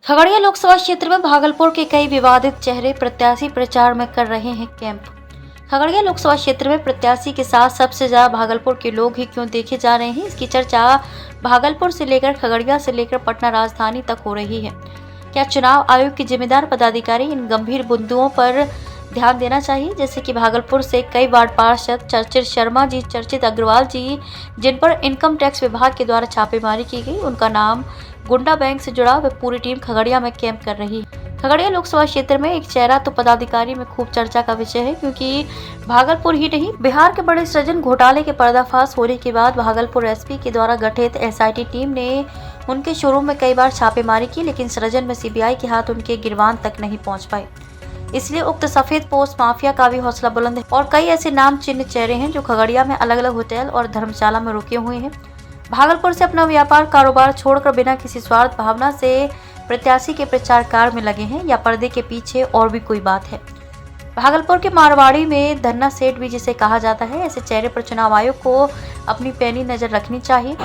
खगड़िया लोकसभा क्षेत्र में भागलपुर के कई विवादित चेहरे प्रत्याशी प्रचार में कर रहे हैं कैंप। खगड़िया लोकसभा क्षेत्र में प्रत्याशी के साथ सबसे ज्यादा भागलपुर के लोग ही क्यों देखे जा रहे हैं, इसकी चर्चा भागलपुर से लेकर खगड़िया से लेकर पटना राजधानी तक हो रही है। क्या चुनाव आयोग के जिम्मेदार पदाधिकारी इन गंभीर मुद्दों पर ध्यान देना चाहिए? जैसे कि भागलपुर से कई वार्ड पार्षद चर्चित शर्मा जी, चर्चित अग्रवाल जी, जिन पर इनकम टैक्स विभाग के द्वारा छापेमारी की गई, उनका नाम गुंडा बैंक से जुड़ा वह पूरी टीम खगड़िया में कैंप कर रही है। खगड़िया लोकसभा क्षेत्र में एक चेहरा तो पदाधिकारी में खूब चर्चा का विषय है, क्योंकि भागलपुर ही नहीं बिहार के बड़े सृजन घोटाले के पर्दाफाश होने के बाद भागलपुर एसपी के द्वारा गठित एसआईटी टीम ने उनके शोरूम में कई बार छापेमारी की, लेकिन सृजन में सीबीआई के हाथ उनके गिरवान तक नहीं पहुंच पाए। इसलिए उक्त सफेद पोस्ट माफिया का भी हौसला बुलंद है और कई ऐसे नाम चिन्ह चेहरे हैं जो खगड़िया में अलग अलग होटल और धर्मशाला में रुके हुए हैं। भागलपुर से अपना व्यापार कारोबार छोड़कर बिना किसी स्वार्थ भावना से प्रत्याशी के प्रचार कार्य में लगे हैं, या पर्दे के पीछे और भी कोई बात है। भागलपुर के मारवाड़ी में धन्ना सेठ भी जिसे कहा जाता है, ऐसे चेहरे पर चुनाव आयोग को अपनी पैनी नजर रखनी चाहिए।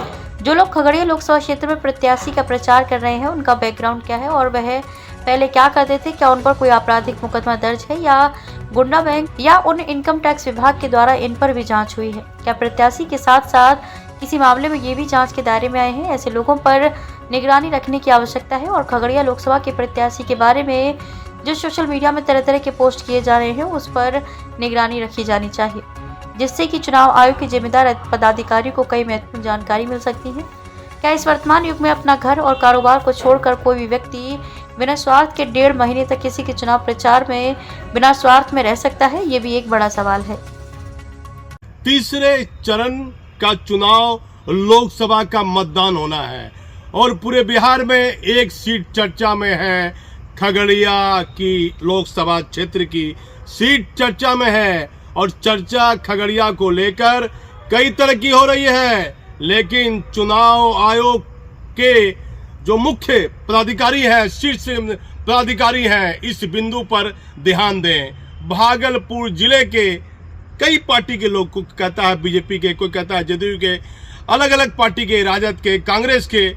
जो लोग खगड़िया लोकसभा क्षेत्र में प्रत्याशी का प्रचार कर रहे हैं, उनका बैकग्राउंड क्या है और वह पहले क्या करते थे, क्या उन पर कोई आपराधिक मुकदमा दर्ज है या गुंडा बैंक या उन इनकम टैक्स विभाग के द्वारा इन पर भी जांच हुई है? क्या प्रत्याशी के साथ साथ किसी मामले में ये भी जांच के दायरे में आए हैं? ऐसे लोगों पर निगरानी रखने की आवश्यकता है और खगड़िया लोकसभा के प्रत्याशी के बारे में जो सोशल मीडिया में तरह तरह के पोस्ट किए जा रहे हैं, उस पर निगरानी रखी जानी चाहिए, जिससे कि चुनाव आयोग के जिम्मेदार पदाधिकारी को कई महत्वपूर्ण जानकारी मिल सकती है। क्या इस वर्तमान युग में अपना घर और कारोबार को छोड़कर कोई भी व्यक्ति बिना स्वार्थ के 1.5 महीने तक किसी के चुनाव प्रचार में बिना स्वार्थ में रह सकता है? ये भी एक बड़ा सवाल है। तीसरे चरण का चुनाव लोकसभा का मतदान होना है और पूरे बिहार में एक सीट चर्चा में है। खगड़िया की लोकसभा क्षेत्र की सीट चर्चा में है और चर्चा खगड़िया को लेकर कई तरह की हो रही है, लेकिन चुनाव आयोग के जो मुख्य पदाधिकारी हैं, शीर्ष पदाधिकारी हैं, इस बिंदु पर ध्यान दें। भागलपुर जिले के कई पार्टी के लोग को कहता है बीजेपी के, कोई कहता है जदयू के, अलग अलग पार्टी के, राजद के, कांग्रेस के,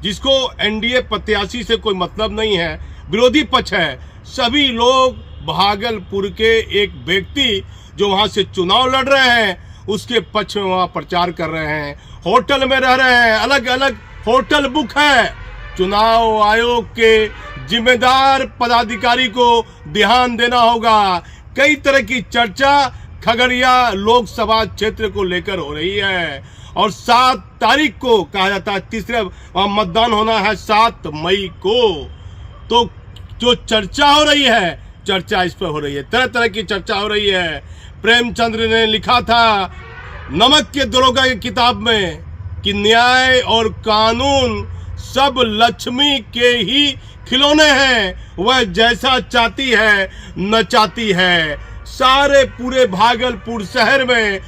जिसको एनडीए प्रत्याशी से कोई मतलब नहीं है, विरोधी पक्ष है, सभी लोग भागलपुर के एक व्यक्ति जो वहां से चुनाव लड़ रहे हैं उसके पक्ष में वहां प्रचार कर रहे हैं। होटल में रह रहे हैं, अलग अलग होटल बुक है। चुनाव आयोग के जिम्मेदार पदाधिकारी को ध्यान देना होगा। कई तरह की चर्चा खगड़िया लोकसभा क्षेत्र को लेकर हो रही है और 7 तारीख को कहा जाता है, तीसरे मतदान होना है 7 मई को। तो जो चर्चा हो रही है, चर्चा इस पर हो रही है, तरह तरह की चर्चा हो रही है। प्रेमचंद्र ने लिखा था नमक के दरोगा की किताब में कि न्याय और कानून सब लक्ष्मी के ही खिलौने हैं, वह जैसा चाहती है नचाती है। सारे पूरे भागलपुर शहर में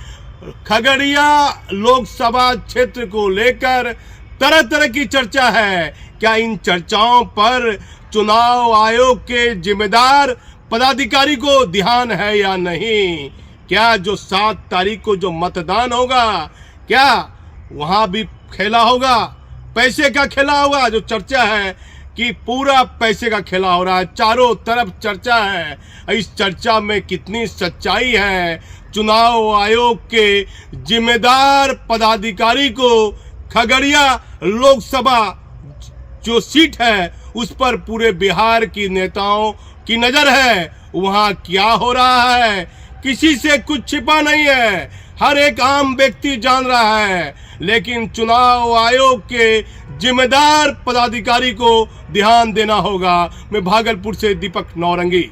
खगड़िया लोकसभा क्षेत्र को लेकर तरह तरह की चर्चा है। क्या इन चर्चाओं पर चुनाव आयोग के जिम्मेदार पदाधिकारी को ध्यान है या नहीं? क्या जो 7 तारीख को जो मतदान होगा, क्या वहां भी खेला होगा, पैसे का खेला होगा? जो चर्चा है कि पूरा पैसे का खेला हो रहा है, चारों तरफ चर्चा है। इस चर्चा में कितनी सच्चाई है? चुनाव आयोग के जिम्मेदार पदाधिकारी को खगड़िया लोकसभा जो सीट है उस पर पूरे बिहार की नेताओं की नजर है। वहां क्या हो रहा है किसी से कुछ छिपा नहीं है, हर एक आम व्यक्ति जान रहा है, लेकिन चुनाव आयोग के जिम्मेदार पदाधिकारी को ध्यान देना होगा। मैं भागलपुर से दीपक नौरंगी।